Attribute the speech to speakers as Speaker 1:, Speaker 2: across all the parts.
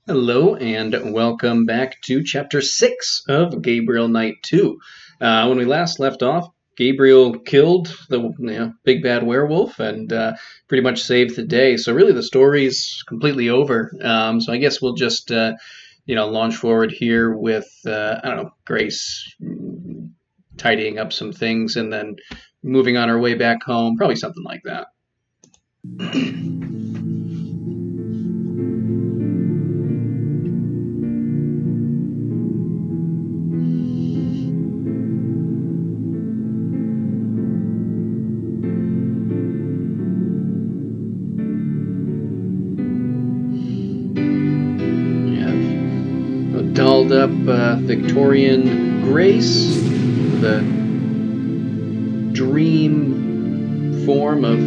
Speaker 1: Hello and welcome back to Chapter 6 of Gabriel Knight 2. When we last left off, Gabriel killed the big bad werewolf and pretty much saved the day. So really the story's completely over. So I guess we'll just launch forward here with, Grace tidying up some things and then moving on our way back home. Probably something like that. Dolled up Victorian Grace, the dream form of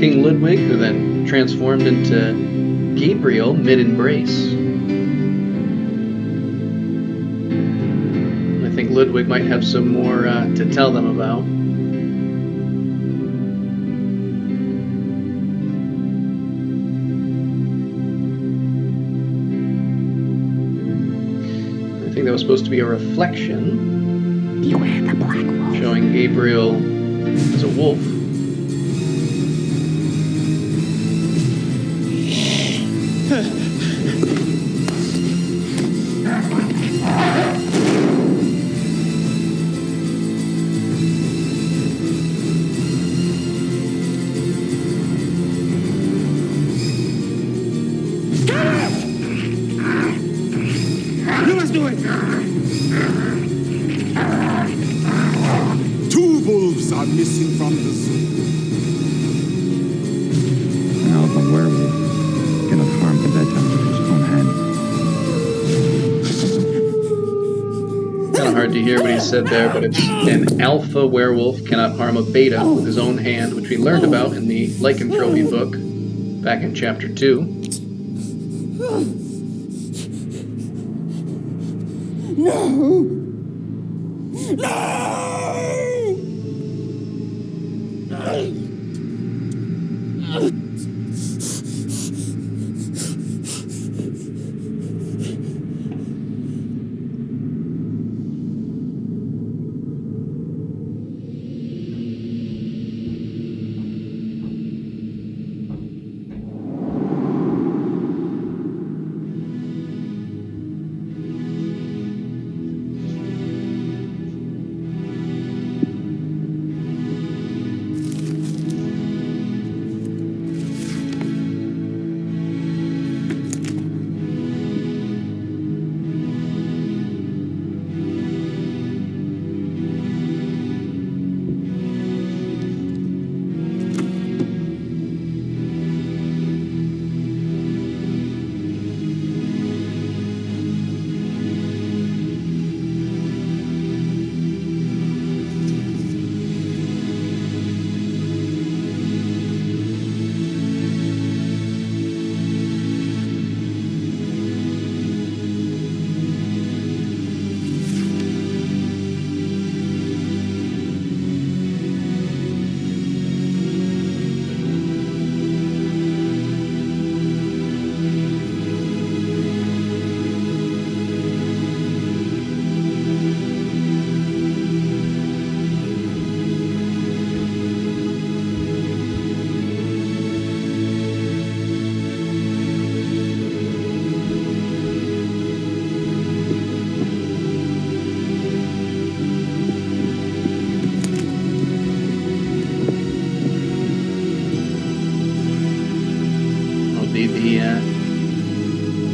Speaker 1: King Ludwig, who then transformed into Gabriel mid-embrace. I think Ludwig might have some more to tell them about. I think that was supposed to be a reflection.
Speaker 2: Beware the black wolf.
Speaker 1: Showing Gabriel as a wolf.
Speaker 3: Missing from the zoo.
Speaker 4: An alpha werewolf cannot harm the bedtime with his own hand.
Speaker 1: Kind of hard to hear what he said there, but it's an alpha werewolf cannot harm a beta with his own hand, which we learned about in the lycanthropy book back in chapter 2.
Speaker 3: No! No!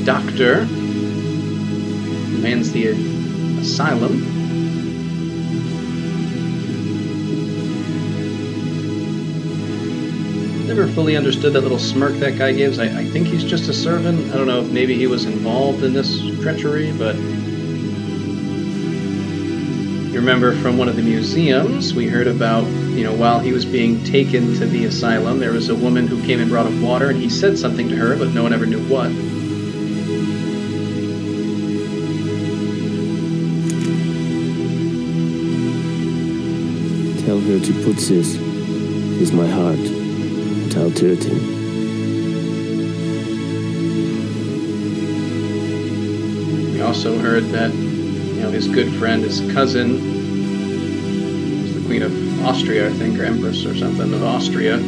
Speaker 1: Doctor mans the asylum. Never fully understood that little smirk that guy gives. I think he's just a servant. I don't know if maybe he was involved in this treachery, but you remember from one of the museums we heard about, while he was being taken to the asylum, there was a woman who came and brought him water, and he said something to her, but no one ever knew what.
Speaker 5: Tell her to put this with my heart without hurting.
Speaker 1: also heard that, his good friend, his cousin, was the Queen of Austria, I think, or Empress or something of Austria,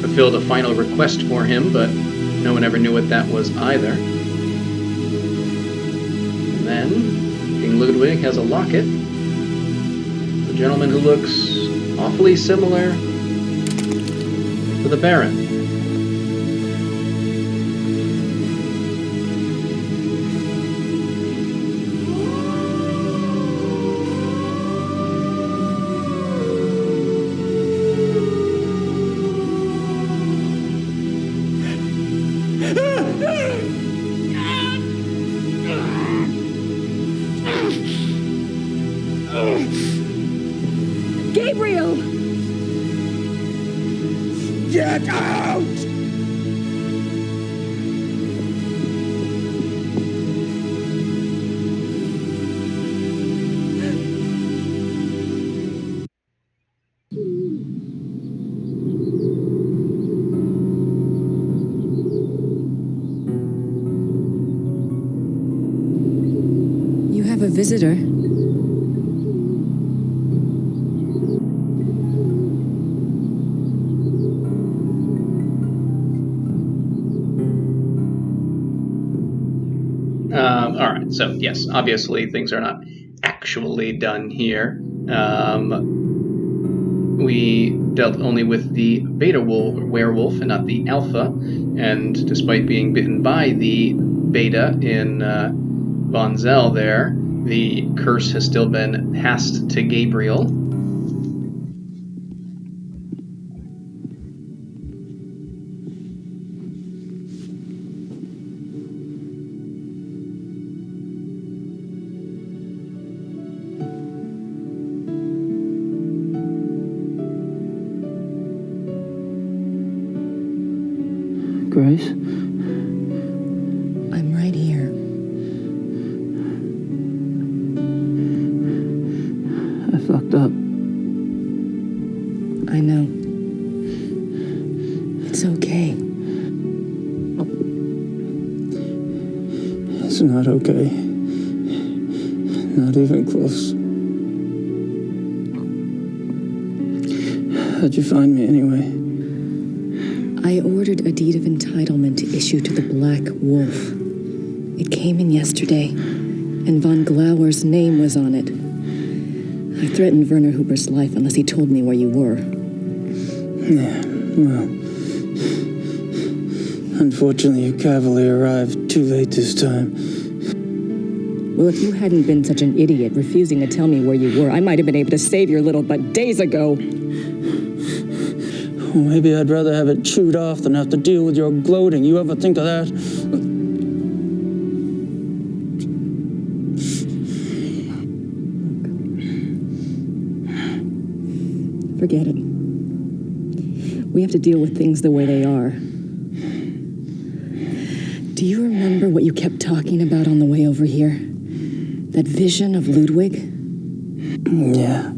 Speaker 1: fulfilled a final request for him, but no one ever knew what that was either. And then King Ludwig has a locket. A gentleman who looks awfully similar to the Baron.
Speaker 2: Gabriel!
Speaker 3: Get out!
Speaker 2: You have a visitor.
Speaker 1: All right, so yes, obviously things are not actually done here. We dealt only with the beta werewolf and not the alpha, and despite being bitten by the beta in Von Zell there, the curse has still been passed to Gabriel.
Speaker 6: Grace?
Speaker 2: I'm right here.
Speaker 6: I fucked up.
Speaker 2: I know. It's okay.
Speaker 6: It's not okay. Not even close. How'd you find me anyway?
Speaker 2: I ordered a deed of entitlement to issue to the Black Wolf. It came in yesterday, and von Glauer's name was on it. I threatened Werner Huber's life unless he told me where you were.
Speaker 6: Yeah, well... Unfortunately, your cavalry arrived too late this time.
Speaker 2: Well, if you hadn't been such an idiot refusing to tell me where you were, I might have been able to save your little butt days ago.
Speaker 6: Well, maybe I'd rather have it chewed off than have to deal with your gloating. You ever think of that?
Speaker 2: Forget it. We have to deal with things the way they are. Do you remember what you kept talking about on the way over here? That vision of Ludwig?
Speaker 6: Yeah.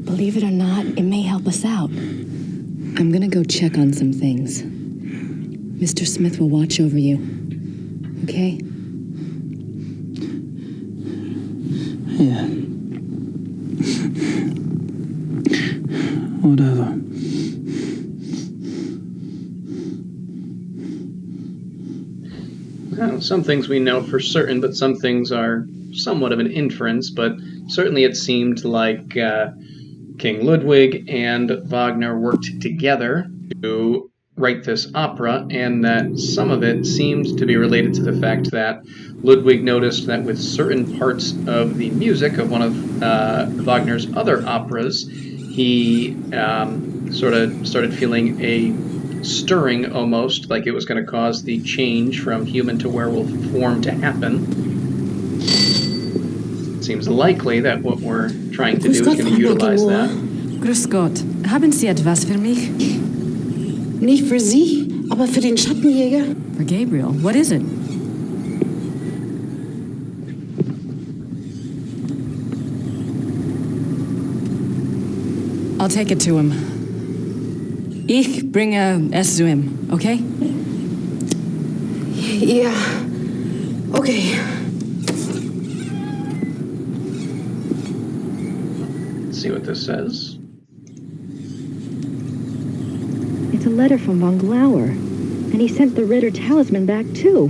Speaker 2: Believe it or not, it may help us out. I'm gonna go check on some things. Mr. Smith will watch over you. Okay?
Speaker 6: Yeah. Whatever.
Speaker 1: Well, some things we know for certain, but some things are somewhat of an inference, but certainly it seemed like King Ludwig and Wagner worked together to write this opera, and that some of it seemed to be related to the fact that Ludwig noticed that with certain parts of the music of one of Wagner's other operas, he sort of started feeling a stirring almost, like it was going to cause the change from human to werewolf form to happen. It seems likely that what we're trying to do is going to utilize that.
Speaker 7: Grüß Gott. Haben Sie etwas für mich?
Speaker 8: Nicht für Sie, aber für den Schattenjäger.
Speaker 7: For Gabriel. What is it? I'll take it to him. Ich bringe es zu ihm, okay?
Speaker 8: Ja. Okay.
Speaker 1: Let's see what this says.
Speaker 2: It's a letter from von Glauer, and he sent the Ritter talisman back too.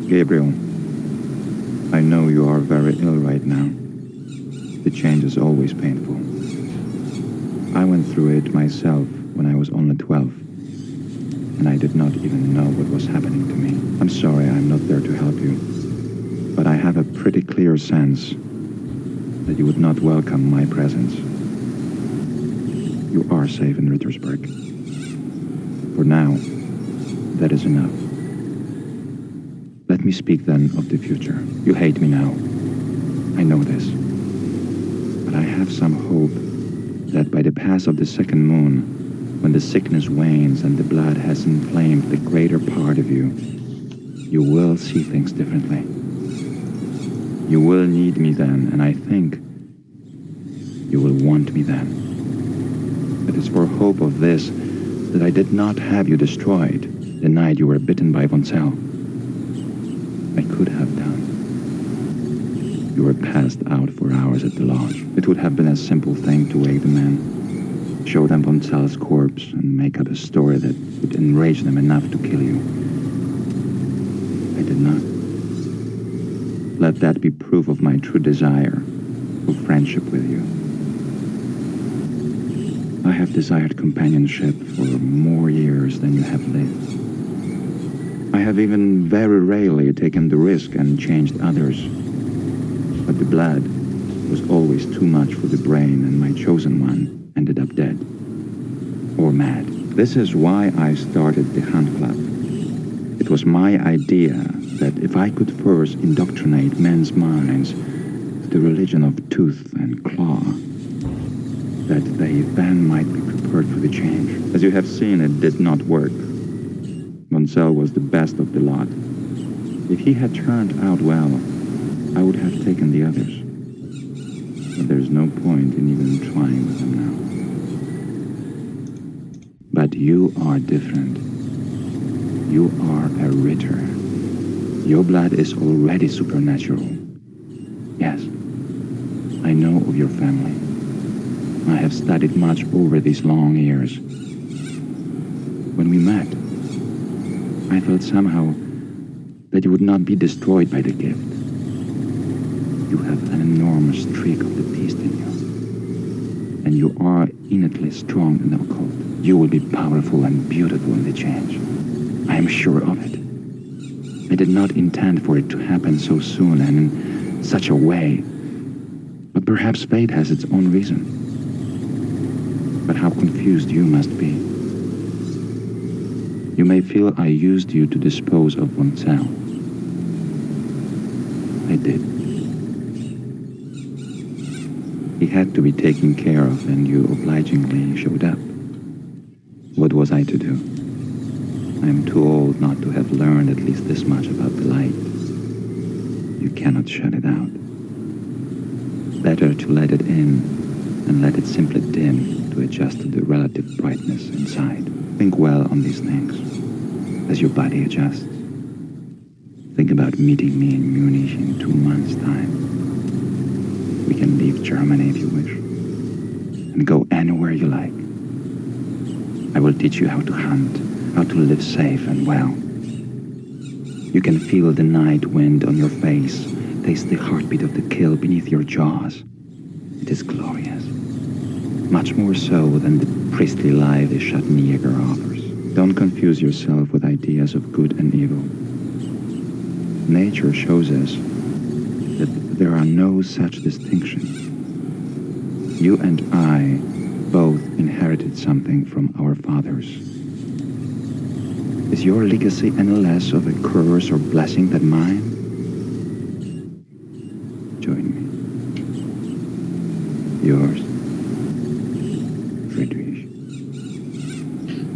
Speaker 4: Gabriel, I know you are very ill right now. The change is always painful. I went through it myself when I was only 12, and I did not even know what was happening to me. I'm sorry I'm not there to help you, but I have a pretty clear sense that you would not welcome my presence. You are safe in Rittersberg. For now, that is enough. Let me speak then of the future. You hate me now. I know this. But I have some hope that by the pass of the second moon, when the sickness wanes and the blood has inflamed the greater part of you, you will see things differently. You will need me then, and I think you will want me then. It is for hope of this that I did not have you destroyed the night you were bitten by von Zell. I could have done. You were passed out for hours at the lodge. It would have been a simple thing to wake the men, show them von Zell's corpse, and make up a story that would enrage them enough to kill you. I did not. Let that be proof of my true desire for friendship with you. I have desired companionship for more years than you have lived. I have even very rarely taken the risk and changed others. But the blood was always too much for the brain, and my chosen one ended up dead. Or mad. This is why I started the Hunt Club. It was my idea that if I could first indoctrinate men's minds to the religion of tooth and claw, that they then might be prepared for the change. As you have seen, it did not work. Von Zell was the best of the lot. If he had turned out well, I would have taken the others. But there's no point in even trying with them now. But you are different. You are a Ritter. Your blood is already supernatural. Yes, I know of your family. I have studied much over these long years. When we met, I felt somehow that you would not be destroyed by the gift. You have an enormous streak of the beast in you. And you are innately strong in the occult. You will be powerful and beautiful in the change. I am sure of it. I did not intend for it to happen so soon and in such a way. But perhaps fate has its own reason. But how confused you must be. You may feel I used you to dispose of von Zell. I did. He had to be taken care of, and you obligingly showed up. What was I to do? I am too old not to have learned at least this much about the light. You cannot shut it out. Better to let it in and let it simply dim to adjust to the relative brightness inside. Think well on these things as your body adjusts. Think about meeting me in Munich in 2 months' time. We can leave Germany if you wish, and go anywhere you like. I will teach you how to hunt, how to live safe and well. You can feel the night wind on your face, taste the heartbeat of the kill beneath your jaws. It is glorious. Much more so than the priestly life the Schattenjäger offers. Don't confuse yourself with ideas of good and evil. Nature shows us that there are no such distinctions. You and I both inherited something from our fathers. Is your legacy any less of a curse or blessing than mine? Join me. Yours, Friedrich.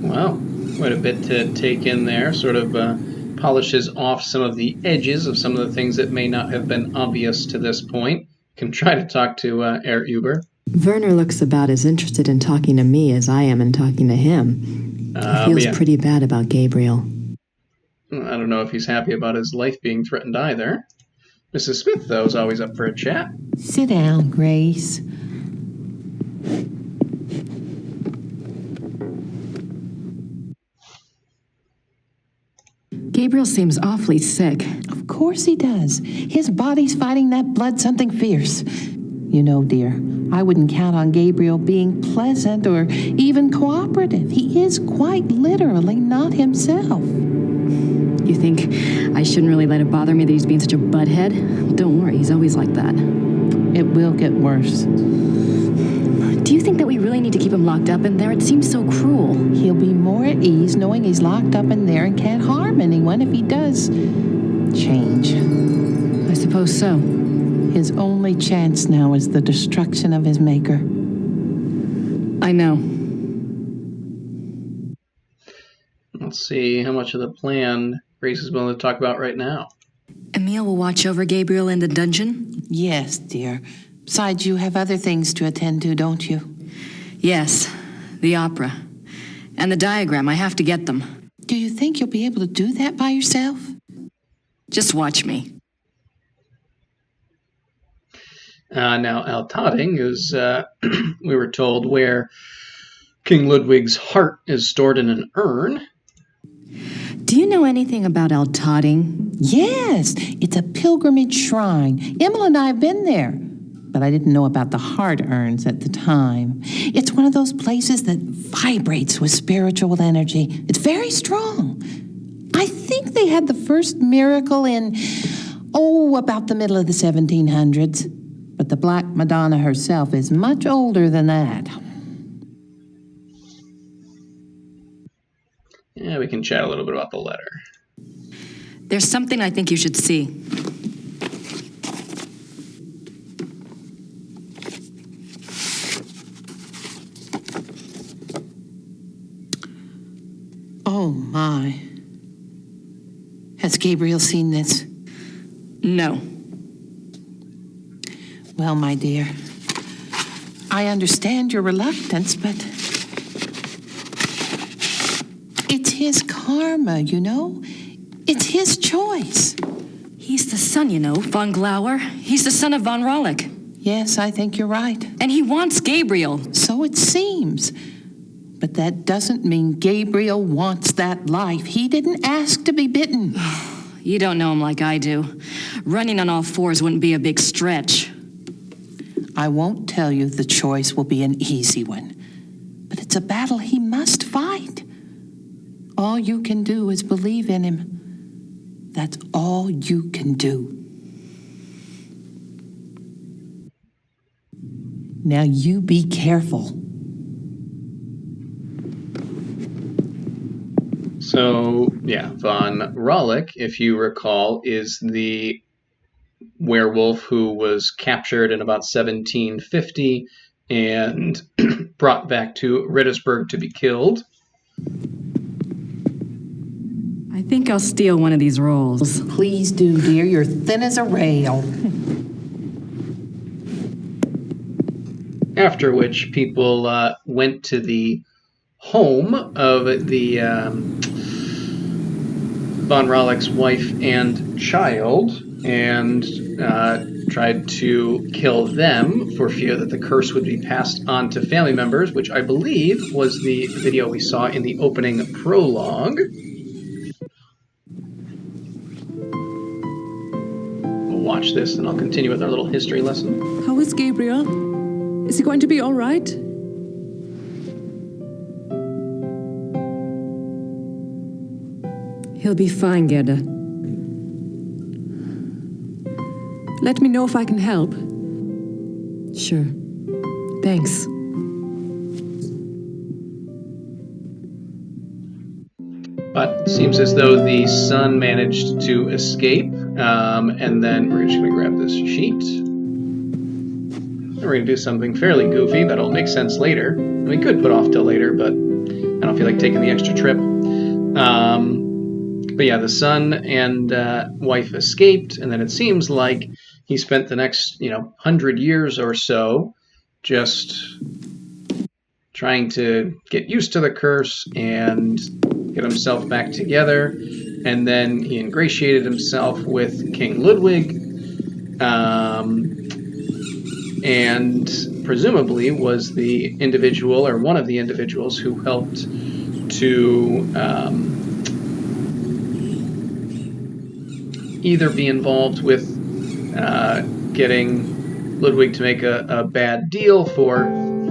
Speaker 1: Wow, quite a bit to take in there. Sort of polishes off some of the edges of some of the things that may not have been obvious to this point. Can try to talk to Herr Uber.
Speaker 2: Werner looks about as interested in talking to me as I am in talking to him. He feels
Speaker 1: Yeah.
Speaker 2: pretty bad about Gabriel.
Speaker 1: I don't know if he's happy about his life being threatened either. Mrs. Smith, though, is always up for a chat.
Speaker 9: Sit down, Grace.
Speaker 7: Gabriel seems awfully sick.
Speaker 9: Of course he does. His body's fighting that blood something fierce. You know, dear, I wouldn't count on Gabriel being pleasant or even cooperative. He is quite literally not himself.
Speaker 7: You think I shouldn't really let it bother me that he's being such a butthead? Well, don't worry, he's always like that.
Speaker 9: It will get worse.
Speaker 7: Do you think that we really need to keep him locked up in there? It seems so cruel.
Speaker 9: He'll be more at ease knowing he's locked up in there and can't harm anyone if he does change.
Speaker 7: I suppose so.
Speaker 9: His only chance now is the destruction of his maker.
Speaker 7: I know.
Speaker 1: Let's see how much of the plan Grace is willing to talk about right now.
Speaker 7: Emil will watch over Gabriel in the dungeon?
Speaker 9: Yes, dear. Besides, you have other things to attend to, don't you?
Speaker 7: Yes, the opera. And the diagram, I have to get them.
Speaker 9: Do you think you'll be able to do that by yourself?
Speaker 7: Just watch me.
Speaker 1: Now, Altading is, we were told, where King Ludwig's heart is stored in an urn.
Speaker 7: Do you know anything about Altading?
Speaker 9: Yes, it's a pilgrimage shrine. Emil and I have been there, but I didn't know about the heart urns at the time. It's one of those places that vibrates with spiritual energy. It's very strong. I think they had the first miracle in, about the middle of the 1700s. But the Black Madonna herself is much older than that.
Speaker 1: Yeah, we can chat a little bit about the letter.
Speaker 7: There's something I think you should see.
Speaker 9: Oh, my. Has Gabriel seen this?
Speaker 7: No.
Speaker 9: Well, my dear, I understand your reluctance, but it's his karma, you know? It's his choice.
Speaker 7: He's the son, you know, von Glauer. He's the son of von Rollick.
Speaker 9: Yes, I think you're right.
Speaker 7: And he wants Gabriel.
Speaker 9: So it seems. But that doesn't mean Gabriel wants that life. He didn't ask to be bitten.
Speaker 7: You don't know him like I do. Running on all fours wouldn't be a big stretch.
Speaker 9: I won't tell you the choice will be an easy one, but it's a battle he must fight. All you can do is believe in him. That's all you can do. Now you be careful.
Speaker 1: So, yeah, von Rollick, if you recall, is the werewolf who was captured in about 1750 and brought back to Rittersburg to be killed.
Speaker 7: I think I'll steal one of these rolls.
Speaker 9: Please do, dear. You're thin as a rail.
Speaker 1: After which people went to the home of the von Rollick's wife and child and tried to kill them for fear that the curse would be passed on to family members, which I believe was the video we saw in the opening prologue. We'll watch this and I'll continue with our little history lesson.
Speaker 10: How is Gabriel? Is he going to be all right?
Speaker 2: He'll be fine, Gerda.
Speaker 10: Let me know if I can help.
Speaker 2: Sure. Thanks.
Speaker 1: But it seems as though the son managed to escape. And then we're just going to grab this sheet. And we're going to do something fairly goofy that'll make sense later. And we could put off till later, but I don't feel like taking the extra trip. But yeah, the son and wife escaped, and then it seems like he spent the next, 100 years or so just trying to get used to the curse and get himself back together. and then he ingratiated himself with King Ludwig, and presumably was the individual, or one of the individuals, who helped to either be involved with getting Ludwig to make a bad deal for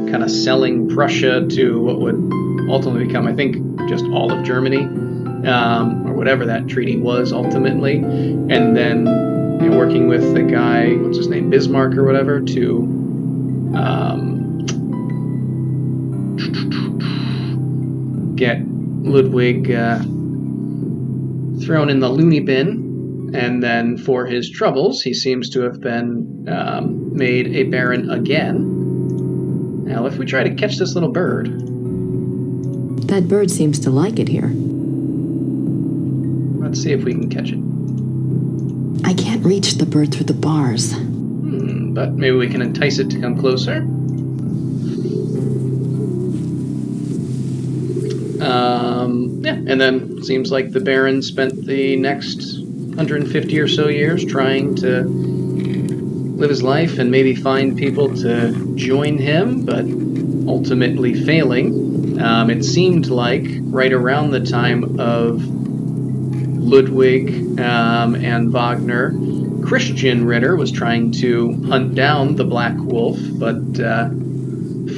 Speaker 1: kind of selling Prussia to what would ultimately become, I think, just all of Germany, or whatever that treaty was ultimately, and then working with the guy, what's his name, Bismarck or whatever, to get Ludwig thrown in the loony bin. And then for his troubles, he seems to have been made a baron again. Now, if we try to catch this little bird...
Speaker 7: That bird seems to like it here.
Speaker 1: Let's see if we can catch it.
Speaker 7: I can't reach the bird through the bars.
Speaker 1: But maybe we can entice it to come closer. Yeah, and then it seems like the Baron spent the next 150 or so years trying to live his life and maybe find people to join him, but ultimately failing. It seemed like right around the time of Ludwig and Wagner, Christian Ritter was trying to hunt down the Black Wolf, but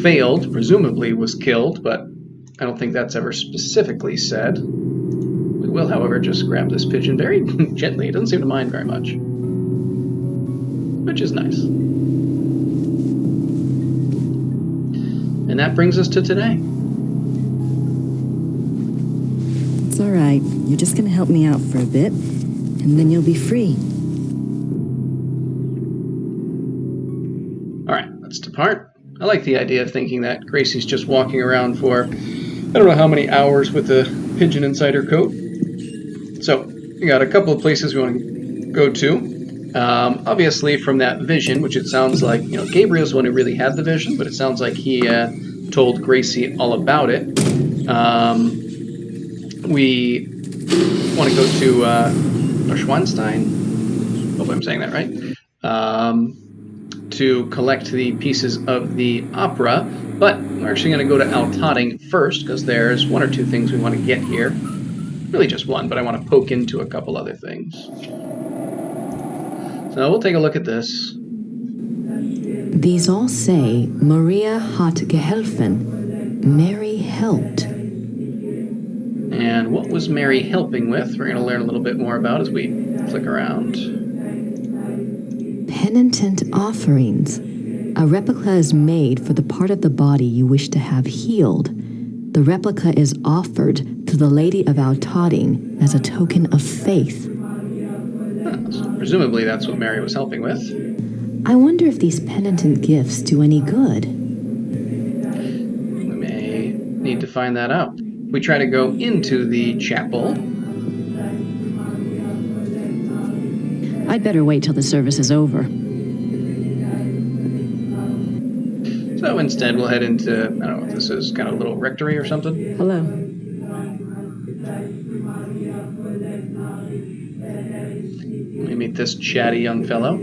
Speaker 1: failed, presumably was killed, but I don't think that's ever specifically said. We will, however, just grab this pigeon very gently. It doesn't seem to mind very much, which is nice. And that brings us to today.
Speaker 2: It's all right. You're just going to help me out for a bit, and then you'll be free.
Speaker 1: All right, let's depart. I like the idea of thinking that Gracie's just walking around for, I don't know how many hours with a pigeon inside her coat. So, we got a couple of places we want to go to. Obviously, from that vision, which it sounds like, Gabriel's the one who really had the vision, but it sounds like he told Gracie all about it. We want to go to Neuschwanstein. Hope I'm saying that right. To collect the pieces of the opera, but we're actually going to go to Altotting first, because there's one or two things we want to get here. Really just one, but I want to poke into a couple other things. So we'll take a look at this.
Speaker 7: These all say Maria hat geholfen. Mary helped.
Speaker 1: And what was Mary helping with? We're going to learn a little bit more about as we click around.
Speaker 7: Penitent offerings. A replica is made for the part of the body you wish to have healed. The replica is offered to the Lady of Altotting as a token of faith.
Speaker 1: So presumably that's what Mary was helping with.
Speaker 7: I wonder if these penitent gifts do any good.
Speaker 1: We may need to find that out. We try to go into the chapel.
Speaker 7: I'd better wait till the service is over.
Speaker 1: So instead we'll head into, I don't know if this is kind of a little rectory or something.
Speaker 10: Hello.
Speaker 1: We meet this chatty young fellow.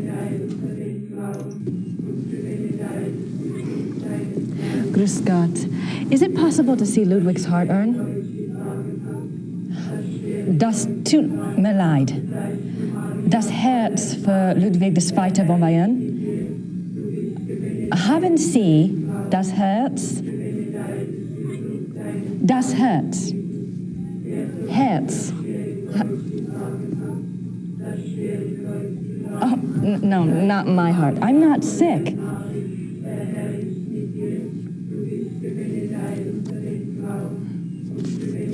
Speaker 10: Grüß Gott. Is it possible to see Ludwig's heart urn? Das tut mir leid. Das Herz für Ludwig II. Von Bayern? Haben Sie das Herz? Das Herz. Herz. Oh, no, not my heart. I'm not sick.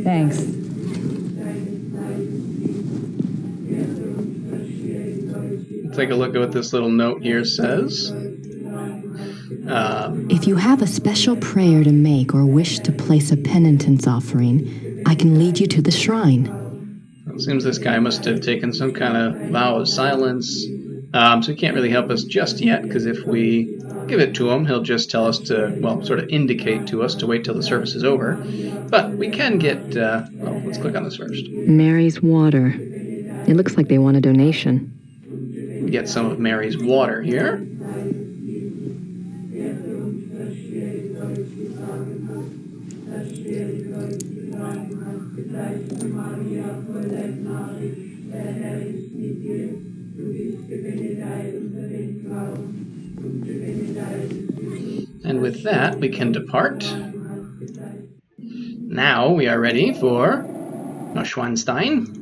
Speaker 10: Thanks.
Speaker 1: Take a look at what this little note here says.
Speaker 7: If you have a special prayer to make or wish to place a penitence offering, I can lead you to the shrine.
Speaker 1: It seems this guy must have taken some kind of vow of silence, So he can't really help us just yet, because if we give it to him, he'll just tell us to, well, sort of indicate to us to wait till the service is over. But we can get, well, let's click on this first.
Speaker 7: Mary's water. It looks like they want a donation.
Speaker 1: We get some of Mary's water here. And with that, we can depart. Now we are ready for Neuschwanstein.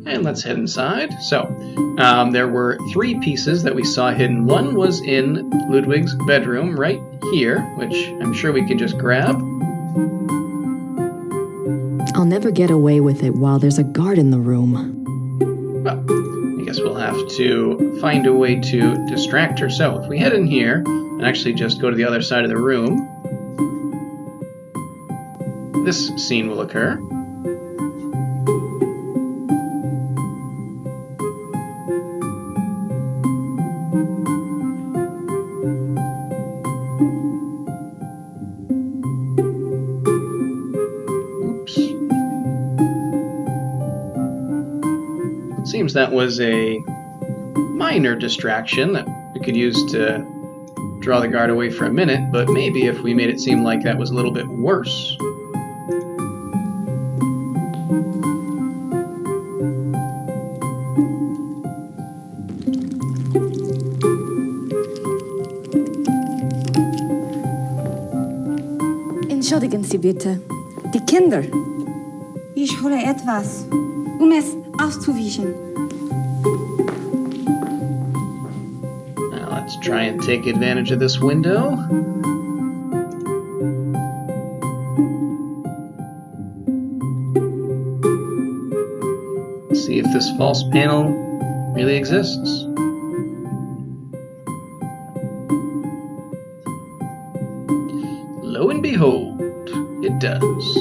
Speaker 1: And let's head inside. So, there were 3 pieces that we saw hidden. One was in Ludwig's bedroom right here, which I'm sure we can just grab.
Speaker 7: I'll never get away with it while there's a guard in the room.
Speaker 1: Well, I guess we'll have to find a way to distract her. So, if we head in here and actually just go to the other side of the room, this scene will occur. Seems that was a minor distraction that we could use to draw the guard away for a minute, but maybe if we made it seem like that was a little bit worse.
Speaker 11: Entschuldigen Sie bitte. Die Kinder. Ich hole etwas, um es auszuwischen.
Speaker 1: Now let's try and take advantage of this window. See if this false panel really exists. Lo and behold, it does.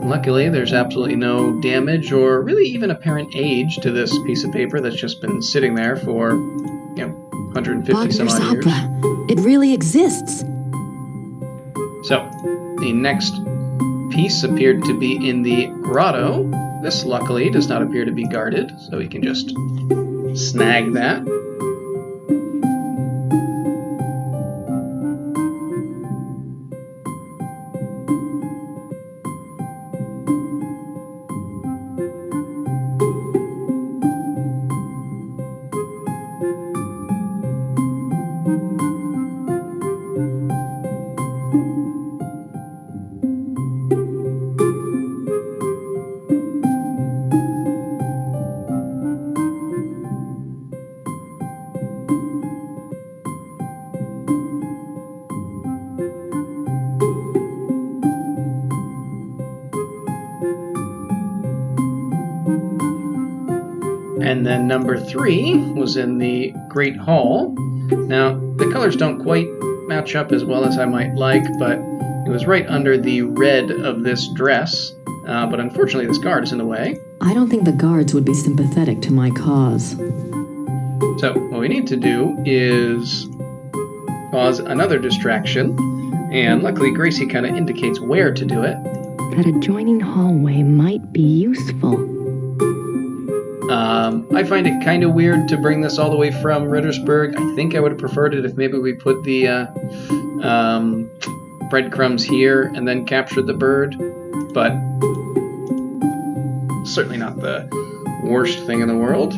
Speaker 1: Luckily, there's absolutely no damage or really even apparent age to this piece of paper that's just been sitting there for, 150 some odd years.
Speaker 7: Opera. It really exists.
Speaker 1: So, the next piece appeared to be in the grotto. This, luckily, does not appear to be guarded, so we can just snag that. And then number 3 was in the Great Hall. Now, the colors don't quite match up as well as I might like, but it was right under the red of this dress. But unfortunately, this guard is in the way.
Speaker 7: I don't think the guards would be sympathetic to my cause.
Speaker 1: So, what we need to do is cause another distraction. And luckily, Gracie kind of indicates where to do it.
Speaker 7: That adjoining hallway might be useful.
Speaker 1: I find it kind of weird to bring this all the way from Rittersburg. I think I would have preferred it if maybe we put the breadcrumbs here and then captured the bird, but certainly not the worst thing in the world.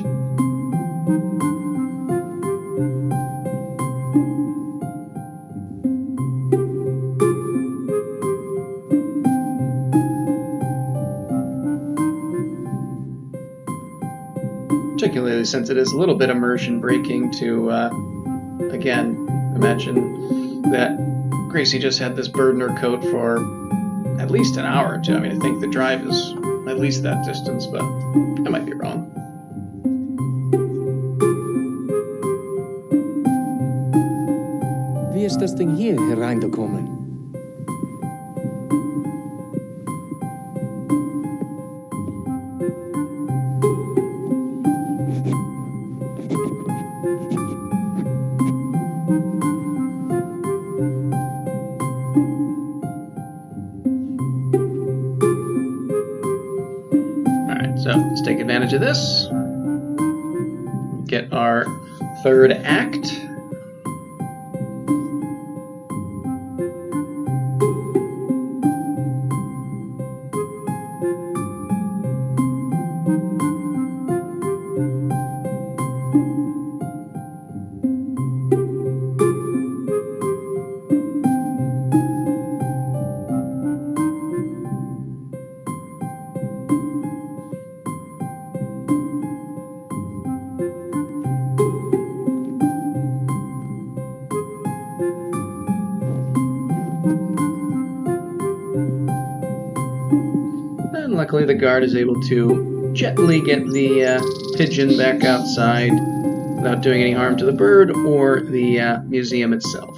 Speaker 1: Particularly since it is a little bit immersion breaking to, again, imagine that Gracie just had this bird in her coat for at least an hour or two. I mean, I think the drive is at least that distance, but I might be wrong.
Speaker 3: Wie ist das Ding hier hereingekommen?
Speaker 1: So let's take advantage of this. Get our third act. And luckily the guard is able to gently get the pigeon back outside without doing any harm to the bird or the museum itself.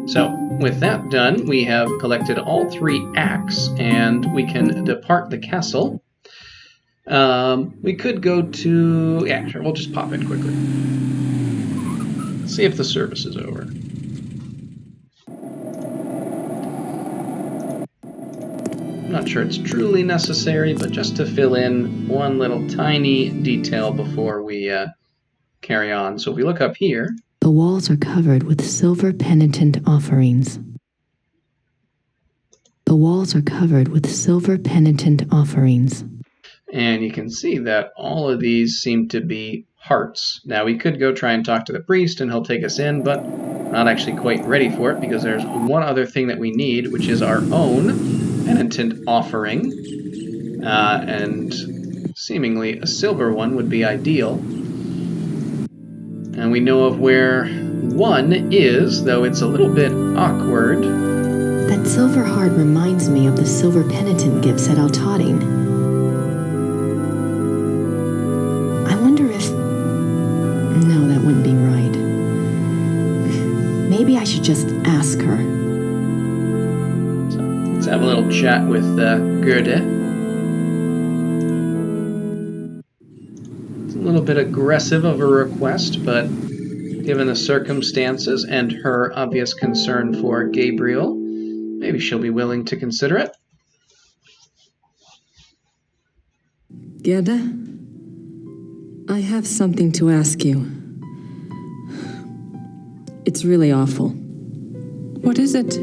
Speaker 1: So, with that done, we have collected all 3 acts, and we can depart the castle. We could go to... yeah, sure, we'll just pop in quickly. See if the service is over. I'm not sure it's truly necessary, but just to fill in one little tiny detail before we carry on. So if we look up here...
Speaker 7: The walls are covered with silver penitent offerings. The walls are covered with silver penitent offerings.
Speaker 1: And you can see that all of these seem to be hearts. Now we could go try and talk to the priest and he'll take us in, but not actually quite ready for it because there's one other thing that we need, which is our own penitent offering. And seemingly a silver one would be ideal. And we know of where one is, though it's a little bit awkward.
Speaker 7: That silver heart reminds me of the silver penitent gifts at Altotting. I wonder if... no, that wouldn't be right. Maybe I should just ask her.
Speaker 1: So let's have a little chat with Gerda. It's a little bit aggressive of a request, but given the circumstances and her obvious concern for Gabriel, maybe she'll be willing to consider it.
Speaker 2: Gerda, I have something to ask you. It's really awful.
Speaker 10: What is it?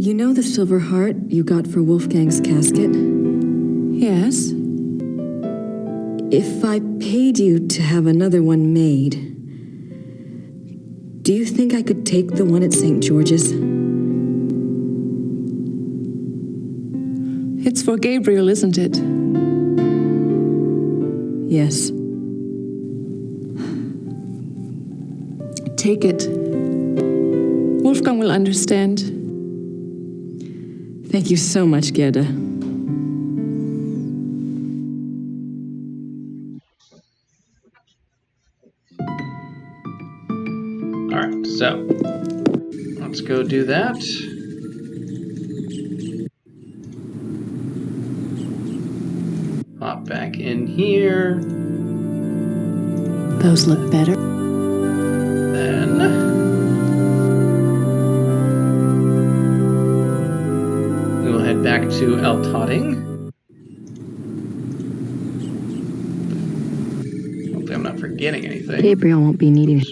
Speaker 2: You know the silver heart you got for Wolfgang's casket?
Speaker 10: Yes.
Speaker 2: If I paid you to have another one made, do you think I could take the one at St. George's?
Speaker 10: It's for Gabriel, isn't it?
Speaker 2: Yes.
Speaker 10: Take it. Wolfgang will understand.
Speaker 2: Thank you so much, Gerda.
Speaker 1: Alright, so let's go do that. Hop back in here.
Speaker 7: Those look better.
Speaker 1: Then we will head back to Altotting. Hopefully I'm not forgetting anything.
Speaker 7: Gabriel won't be needing...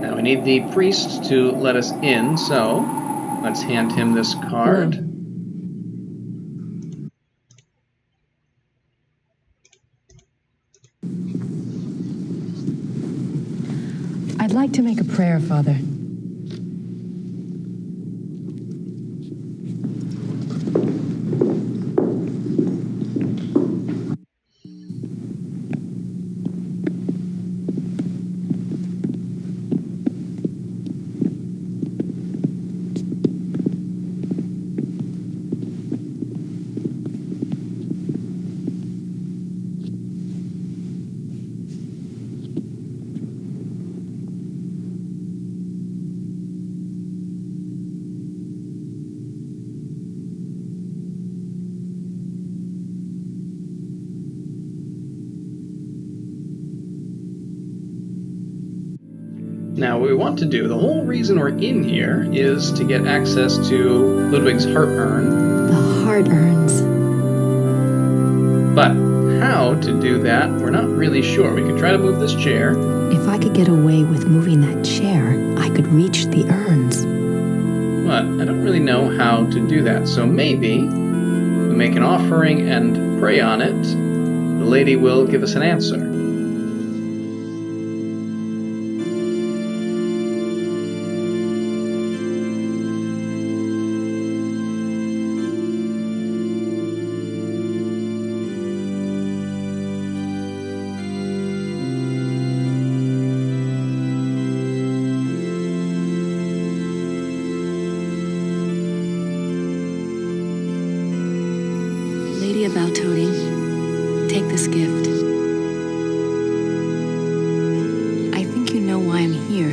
Speaker 1: Now we need the priest to let us in, so let's hand him this card.
Speaker 2: Hello.
Speaker 10: I'd like to make a prayer, Father.
Speaker 1: Now, what we want to do, the whole reason we're in here is to get access to Ludwig's heart urn.
Speaker 7: The heart urns.
Speaker 1: But how to do that, we're not really sure. We could try to move this chair.
Speaker 7: If I could get away with moving that chair, I could reach the urns.
Speaker 1: But I don't really know how to do that. So maybe we make an offering and pray on it. The lady will give us an answer.
Speaker 2: Lady of Valtoting, take this gift. I think you know why I'm here.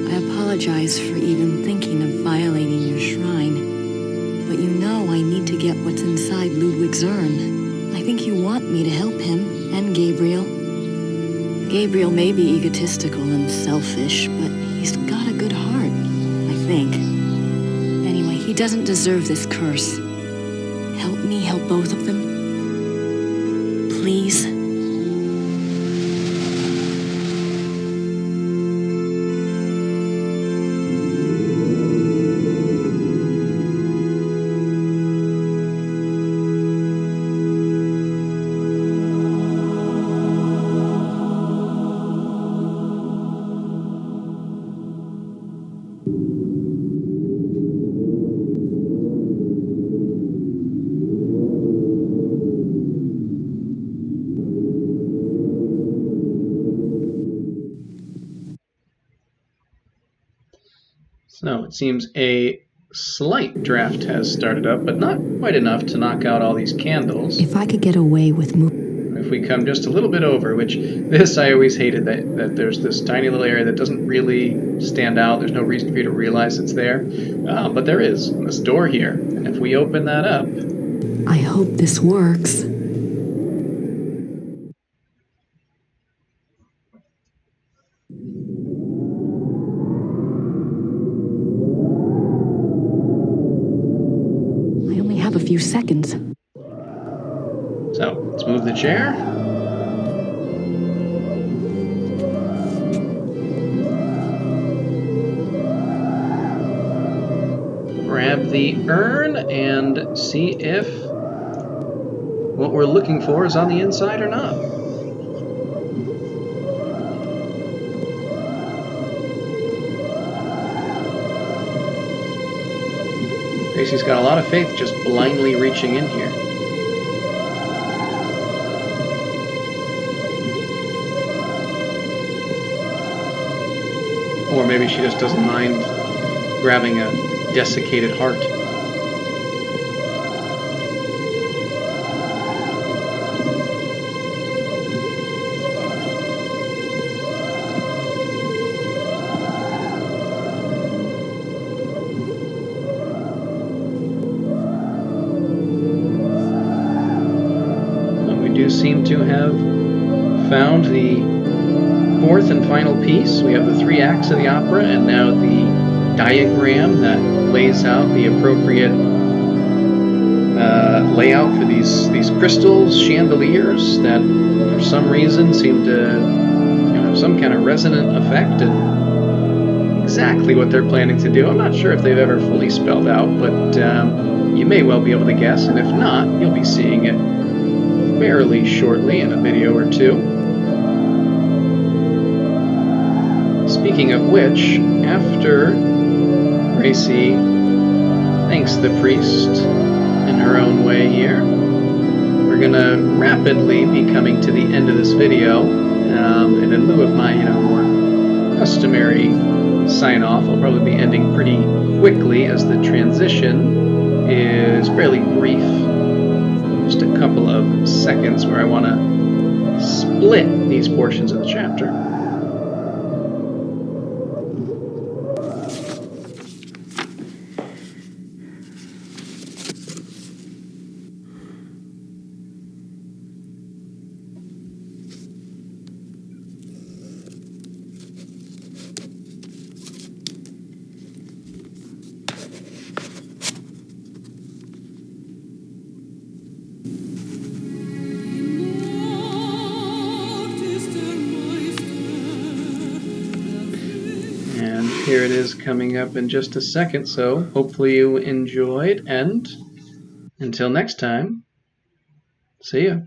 Speaker 2: I apologize for even thinking of violating your shrine. But you know I need to get what's inside Ludwig's urn. I think you want me to help him, and Gabriel. Gabriel may be egotistical and selfish, but he's got a good heart, I think. Anyway, he doesn't deserve this curse. Help me help both of them. Please.
Speaker 1: So it seems a slight draft has started up, but not quite enough to knock out all these candles.
Speaker 7: If I could get away with
Speaker 1: If we come just a little bit over, which this I always hated, that there's this tiny little area that doesn't really stand out. There's no reason for you to realize it's there. But there is, this door here. And if we open that up...
Speaker 7: I hope this works. I only have a few seconds.
Speaker 1: So, let's move the chair. Grab the urn and see if what we're looking for is on the inside or not. Gracie's got a lot of faith just blindly reaching in here. Or maybe she just doesn't mind grabbing a desiccated heart. We do seem to have found the fourth and final piece. We have the 3 acts of the opera and now the diagram that lays out the appropriate layout for these crystals, chandeliers that for some reason seem to have some kind of resonant effect, and exactly what they're planning to do. I'm not sure if they've ever fully spelled out, but you may well be able to guess, and if not, you'll be seeing it fairly shortly in a video or two. Speaking of which, after Gracie thanks the priest in her own way here, we're gonna rapidly be coming to the end of this video, and in lieu of my more customary sign-off, I'll probably be ending pretty quickly as the transition is fairly brief. Just a couple of seconds where I want to split these portions of the chapter. here it is coming up in just a second, so hopefully you enjoyed, and until next time, see ya.